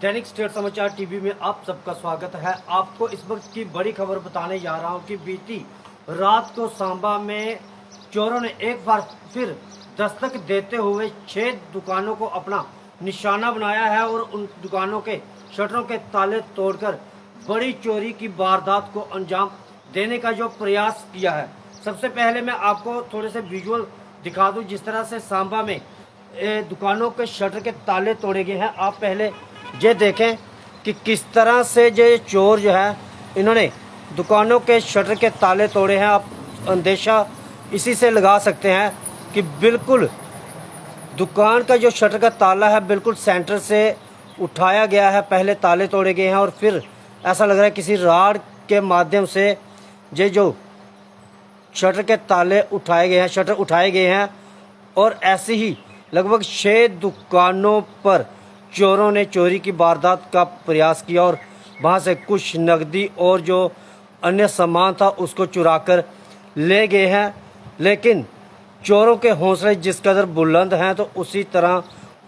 दैनिक state समाचार TV में आप सबका स्वागत है। आपको इस वक्त की बड़ी खबर बताने जा रहा हूं कि बीती रात को सांबा में चोरों ने एक बार फिर दस्तक देते हुए 6 दुकानों को अपना निशाना बनाया है और उन दुकानों के शटरों के ताले तोड़कर बड़ी चोरी की वारदात को अंजाम देने का जो प्रयास किया है। सबसे पहले मैं आपको थोड़े से विजुअल दिखा दूं जिस तरह से सांबा में दुकानों के शटर के ताले तोड़े गए हैं। आप पहले ये देखें कि किस तरह से ये चोर जो है इन्होंने दुकानों के शटर के ताले तोड़े हैं। आप अंदेशा इसी से लगा सकते हैं कि बिल्कुल दुकान का जो शटर का ताला है बिल्कुल सेंटर से उठाया गया है। पहले ताले तोड़े गए हैं और फिर ऐसा लग रहा है किसी राड के माध्यम से ये जो शटर के ताले उठाए गए हैं, शटर उठाए गए हैं और ऐसे ही लगभग 6 दुकानों पर चोरों ने चोरी की वारदात का प्रयास किया और वहां से कुछ नकदी और जो अन्य सामान था उसको चुराकर ले गए हैं। लेकिन चोरों के हौसले जिस कदर बुलंद हैं तो उसी तरह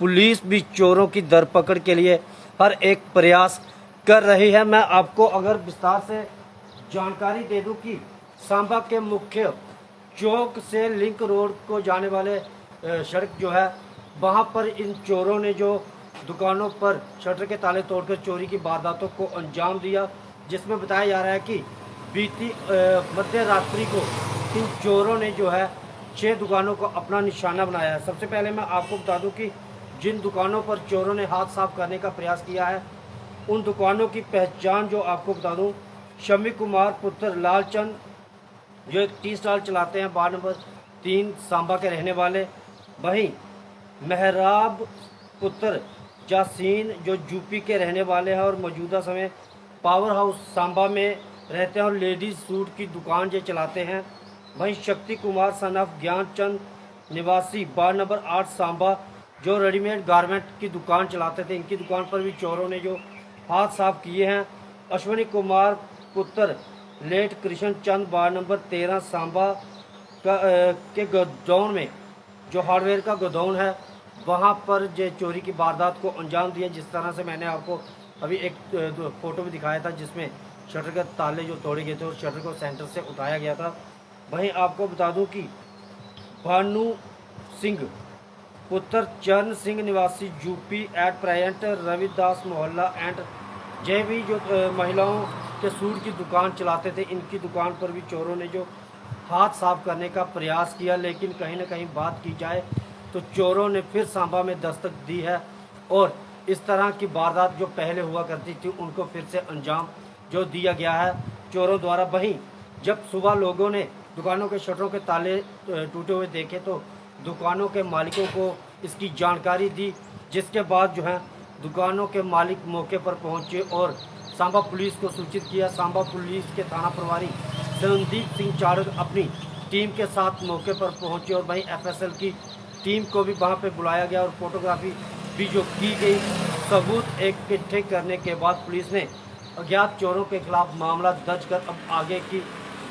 पुलिस भी चोरों की धरपकड़ के लिए हर एक प्रयास कर रही है। मैं आपको अगर विस्तार से जानकारी दे दूं कि सांबा के मुख्य चौक से लिंक रोड को जाने वाले सड़क जो है वहां पर इन चोरों ने जो दुकानों पर शटर के ताले तोड़कर चोरी की वारदातों को अंजाम दिया, जिसमें बताया जा रहा है कि बीती मध्य रात्रि को इन चोरों ने जो है 6 दुकानों को अपना निशाना बनाया है। सबसे पहले मैं आपको बता दूं कि जिन दुकानों पर चोरों ने हाथ साफ करने का प्रयास किया है उन दुकानों की पहचान जो आपको बता दूं, शमी कुमार पुत्र लालचंद जो एक टी स्टॉल चलाते हैं, वार्ड नंबर 3 सांबा के रहने वाले। वहीं मेहराब पुत्र जासीन जो यूपी के रहने वाले हैं और मौजूदा समय पावर हाउस सांबा में रहते हैं और लेडीज़ सूट की दुकान जो चलाते हैं। वहीं शक्ति कुमार सन ऑफ ज्ञानचंद निवासी वार्ड नंबर 8 सांबा जो रेडीमेड गारमेंट की दुकान चलाते थे। इनकी दुकान पर भी चोरों ने जो हाथ साफ किए हैं। अश्विनी कुमार पुत्र लेट कृष्ण चंद वार्ड नंबर 13 सांबा के गोडाउन में जो हार्डवेयर का गोडाउन है वहाँ पर जो चोरी की वारदात को अंजाम दिया। जिस तरह से मैंने आपको अभी एक फोटो भी दिखाया था जिसमें शटर के ताले जो तोड़े गए थे और शटर को सेंटर से उठाया गया था। वहीं आपको बता दूं कि भानु सिंह पुत्र चरण सिंह निवासी यूपी एट प्रेजेंट रविदास मोहल्ला एंड जे भी जो महिलाओं के सूट की दुकान चलाते थे, इनकी दुकान पर भी चोरों ने जो हाथ साफ करने का प्रयास किया। लेकिन कहीं ना कहीं बात की जाए तो चोरों ने फिर सांबा में दस्तक दी है और इस तरह की वारदात जो पहले हुआ करती थी उनको फिर से अंजाम जो दिया गया है चोरों द्वारा। वहीं जब सुबह लोगों ने दुकानों के शटरों के ताले टूटे हुए देखे तो दुकानों के मालिकों को इसकी जानकारी दी, जिसके बाद जो है दुकानों के मालिक मौके पर पहुंचे और सांबा पुलिस को सूचित किया। सांबा पुलिस के थाना प्रभारी संदीप सिंह चाड़क अपनी टीम के साथ मौके पर पहुंचे और वहीं एफएसएल की टीम को भी वहां पे बुलाया गया और फोटोग्राफी भी जो की गई। सबूत इकट्ठे करने के बाद पुलिस ने अज्ञात चोरों के खिलाफ मामला दर्ज कर अब आगे की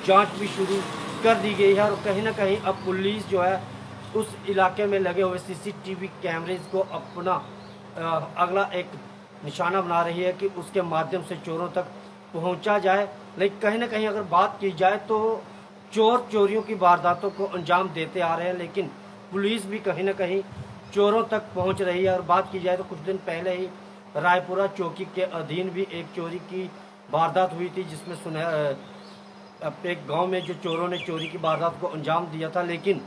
जांच भी शुरू कर दी गई है। और कहीं ना कहीं अब पुलिस जो है उस इलाके में लगे हुए सीसीटीवी कैमरेज को अपना अगला एक निशाना बना रही है कि उसके माध्यम से चोरों तक पहुंचा जाए। लेकिन कहीं ना कहीं अगर बात की जाए तो चोर चोरियों की वारदातों को अंजाम देते आ रहे हैं, लेकिन पुलिस भी कहीं ना कहीं चोरों तक पहुंच रही है। और बात की जाए तो कुछ दिन पहले ही रायपुरा चौकी के अधीन भी एक चोरी की वारदात हुई थी, जिसमें एक गांव में जो चोरों ने चोरी की वारदात को अंजाम दिया था। लेकिन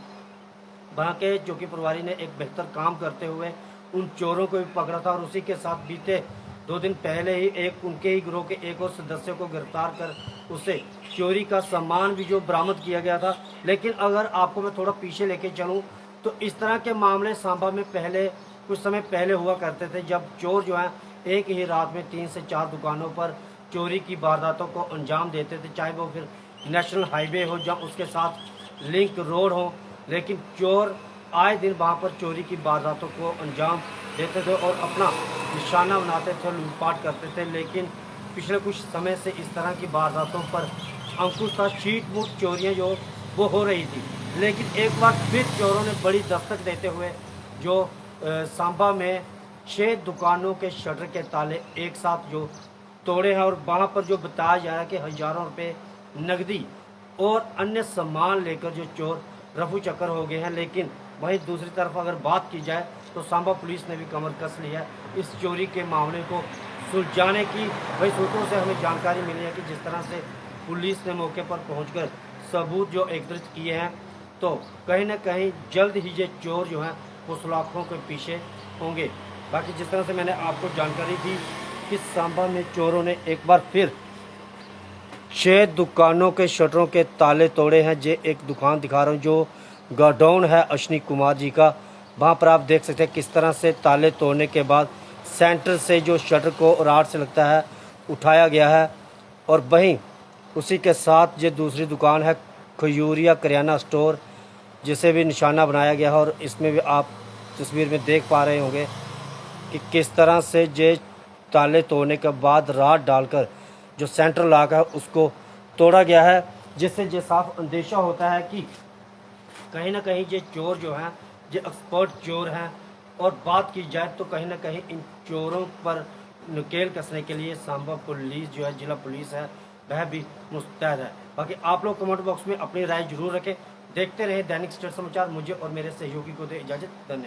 वहाँ के चौकी प्रभारी ने एक बेहतर काम करते हुए उन चोरों को भी पकड़ा था और उसी के साथ बीते 2 दिन पहले ही एक उनके ही गिरोह के एक और सदस्य को गिरफ्तार कर उसे चोरी का सामान भी जो बरामद किया गया था। लेकिन अगर आपको मैं थोड़ा पीछे लेके चलूँ तो इस तरह के मामले सांबा में पहले कुछ समय पहले हुआ करते थे, जब चोर जो हैं एक ही रात में 3 से 4 दुकानों पर चोरी की वारदातों को अंजाम देते थे, चाहे वो फिर नेशनल हाईवे हो या उसके साथ लिंक रोड हो। लेकिन चोर आए दिन वहाँ पर चोरी की वारदातों को अंजाम देते थे और अपना निशाना बनाते थे, लूटपाट करते थे। लेकिन पिछले कुछ समय से इस तरह की वारदातों पर अंकुश था। छीट-मूट चोरियाँ जो वो हो रही थी। लेकिन एक बार फिर चोरों ने बड़ी दस्तक देते हुए जो सांबा में 6 दुकानों के शटर के ताले एक साथ जो तोड़े हैं, और वहाँ पर जो बताया जा रहा है कि हजारों रुपए नकदी और अन्य सामान लेकर जो चोर रफू चक्कर हो गए हैं। लेकिन वहीं दूसरी तरफ अगर बात की जाए तो सांबा पुलिस ने भी कमर कस ली है इस चोरी के मामले को सुलझाने की। वही सूत्रों से हमें जानकारी मिली है कि जिस तरह से पुलिस ने मौके पर पहुंचकर सबूत जो एकत्रित किए हैं, तो कहीं ना कहीं जल्द ही ये चोर जो हैं वो सलाखों के पीछे होंगे। बाकी जिस तरह से मैंने आपको जानकारी दी कि सांबा में चोरों ने एक बार फिर 6 दुकानों के शटरों के ताले तोड़े हैं। ये एक दुकान दिखा रहा हूँ जो गोडाउन है अश्विनी कुमार जी का। वहाँ पर आप देख सकते हैं किस तरह से ताले तोड़ने के बाद सेंटर से जो शटर को राड से लगता है उठाया गया है, और वहीं उसी के साथ ये दूसरी दुकान है खजूरिया किराना स्टोर, जिसे भी निशाना बनाया गया है। और इसमें भी आप तस्वीर में देख पा रहे होंगे कि किस तरह से ये ताले तोड़ने के बाद राड डालकर जो सेंट्रल लॉक है उसको तोड़ा गया है, जिससे ये साफ अंदेशा होता है कि कहीं ना कहीं ये चोर जो हैं ये एक्सपर्ट चोर हैं। और बात की जाए तो कहीं ना कहीं इन चोरों पर नकेल कसने के लिए सांबा पुलिस जो है, जिला पुलिस है, वह भी मुस्तैद है। बाकी आप लोग कमेंट बॉक्स में अपनी राय जरूर रखें। देखते रहे दैनिक स्टेट समाचार। मुझे और मेरे सहयोगी को दे इजाज़त। धन्यवाद।